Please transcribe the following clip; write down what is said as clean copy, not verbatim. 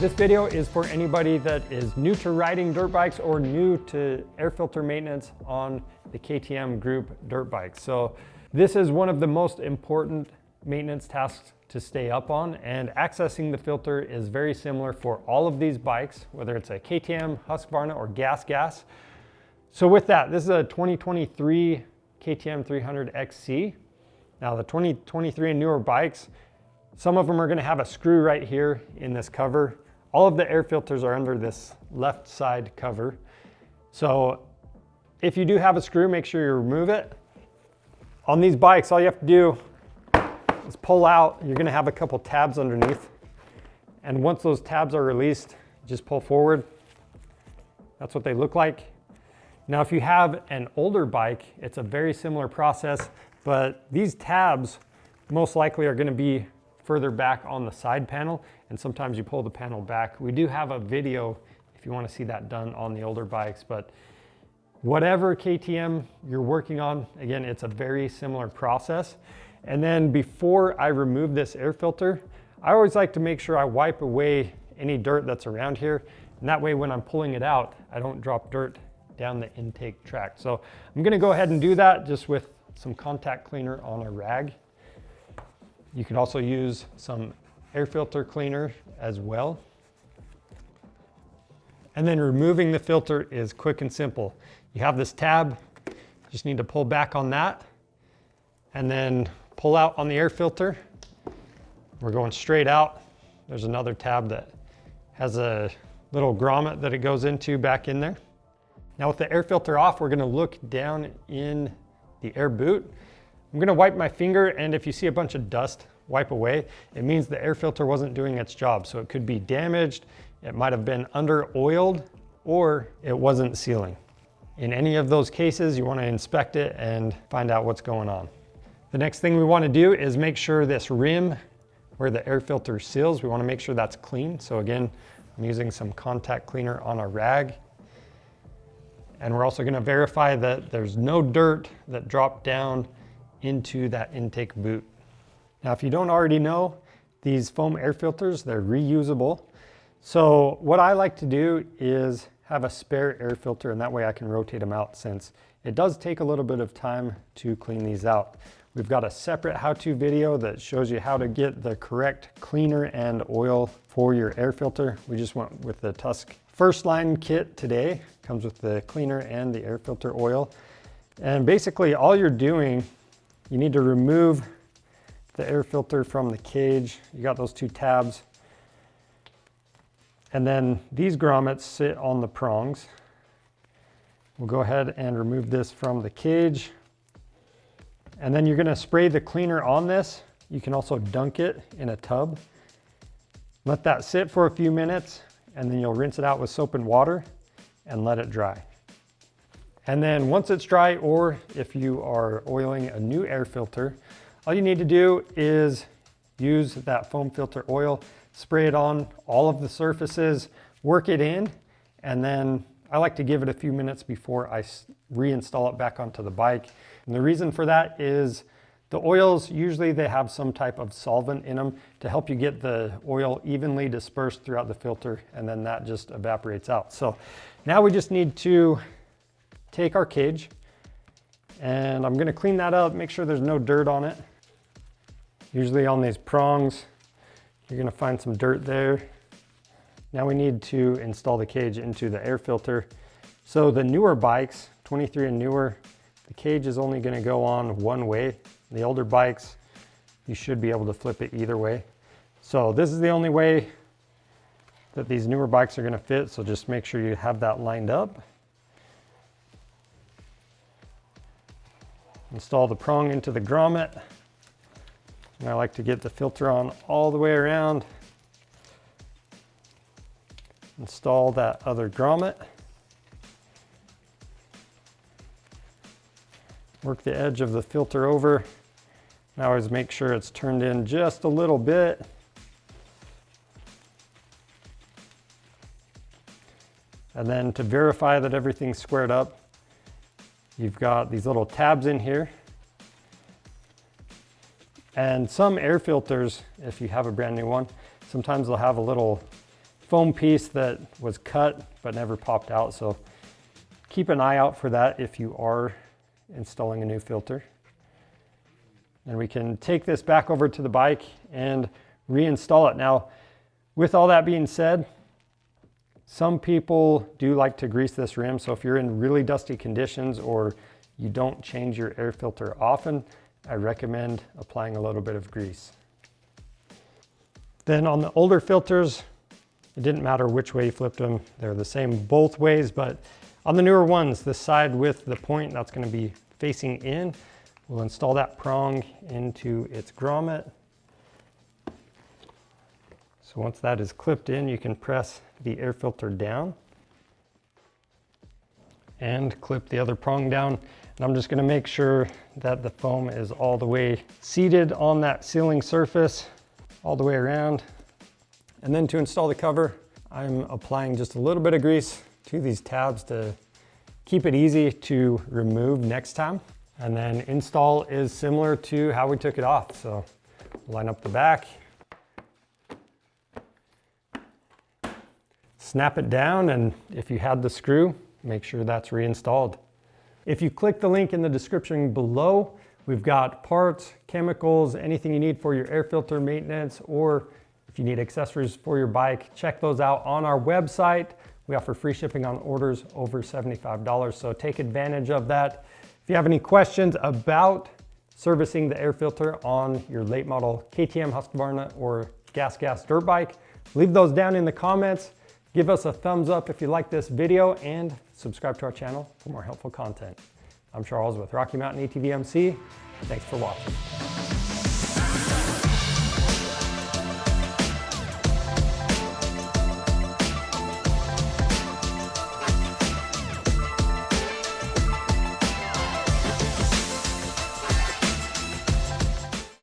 This video is for anybody that is new to riding dirt bikes or new to air filter maintenance on the KTM group dirt bikes. So this is one of the most important maintenance tasks to stay up on, and accessing the filter is very similar for all of these bikes, whether it's a KTM, Husqvarna, or GASGAS. So with that, this is a 2023 KTM 300 XC. Now the 2023 and newer bikes, some of them are going to have a screw right here in this cover. All of the air filters are under this left side cover. So if you do have a screw, make sure you remove it. On these bikes, all you have to do is pull out. You're going to have a couple tabs underneath. And once those tabs are released, just pull forward. That's what they look like. Now, if you have an older bike, it's a very similar process, but these tabs most likely are going to be further back on the side panel, and sometimes you pull the panel back. We do have a video if you want to see that done on the older bikes, but whatever KTM you're working on, again, it's a very similar process. And then before I remove this air filter, I always like to make sure I wipe away any dirt that's around here, and that way when I'm pulling it out, I don't drop dirt down the intake track. So I'm going to go ahead and do that just with some contact cleaner on a rag. You could also use some air filter cleaner as well. And then removing the filter is quick and simple. You have this tab, just need to pull back on that and then pull out on the air filter. We're going straight out. There's another tab that has a little grommet that it goes into back in there. Now with the air filter off, we're going to look down in the air boot. I'm going to wipe my finger, and if you see a bunch of dust wipe away, it means the air filter wasn't doing its job. So it could be damaged, it might have been under oiled, or it wasn't sealing. In any of those cases, you want to inspect it and find out what's going on. The next thing we want to do is make sure this rim where the air filter seals, we want to make sure that's clean. So again, I'm using some contact cleaner on a rag. And we're also going to verify that there's no dirt that dropped down into that intake boot. Now, if you don't already know, these foam air filters, they're reusable. So what I like to do is have a spare air filter, and that way I can rotate them out, since it does take a little bit of time to clean these out. We've got a separate how-to video that shows you how to get the correct cleaner and oil for your air filter. We just went with the Tusk First Line kit today. Comes with the cleaner and the air filter oil. And basically all you're doing, you need to remove the air filter from the cage. You got those two tabs. And then these grommets sit on the prongs. We'll go ahead and remove this from the cage. And then you're going to spray the cleaner on this. You can also dunk it in a tub. Let that sit for a few minutes, and then you'll rinse it out with soap and water and let it dry. And then once it's dry, or if you are oiling a new air filter, all you need to do is use that foam filter oil, spray it on all of the surfaces, work it in, and then I like to give it a few minutes before I reinstall it back onto the bike. And the reason for that is the oils, usually they have some type of solvent in them to help you get the oil evenly dispersed throughout the filter, and then that just evaporates out. So now we just need to take our cage, and I'm going to clean that up, make sure there's no dirt on it. Usually on these prongs, you're going to find some dirt there. Now we need to install the cage into the air filter. So the newer bikes, 23 and newer, the cage is only going to go on one way. The older bikes, you should be able to flip it either way. So this is the only way that these newer bikes are going to fit, so just make sure you have that lined up. Install the prong into the grommet. And I like to get the filter on all the way around. Install that other grommet. Work the edge of the filter over. And I always make sure it's turned in just a little bit. And then to verify that everything's squared up, you've got these little tabs in here. And some air filters, if you have a brand new one, sometimes they'll have a little foam piece that was cut but never popped out. So keep an eye out for that if you are installing a new filter. And we can take this back over to the bike and reinstall it. Now, with all that being said, some people do like to grease this rim. So if you're in really dusty conditions or you don't change your air filter often, I recommend applying a little bit of grease. Then on the older filters, it didn't matter which way you flipped them. They're the same both ways, but on the newer ones, the side with the point that's going to be facing in, we'll install that prong into its grommet. So once that is clipped in, you can press the air filter down and clip the other prong down. And I'm just going to make sure that the foam is all the way seated on that sealing surface, all the way around. And then to install the cover, I'm applying just a little bit of grease to these tabs to keep it easy to remove next time. And then install is similar to how we took it off. So line up the back, snap it down, and if you had the screw, make sure that's reinstalled. If you click the link in the description below, we've got parts, chemicals, anything you need for your air filter maintenance, or if you need accessories for your bike, check those out on our website. We offer free shipping on orders over $75, so take advantage of that. If you have any questions about servicing the air filter on your late model KTM, Husqvarna, or GASGAS dirt bike, leave those down in the comments. Give us a thumbs up if you like this video, and subscribe to our channel for more helpful content. I'm Charles with Rocky Mountain ATV MC. Thanks for watching.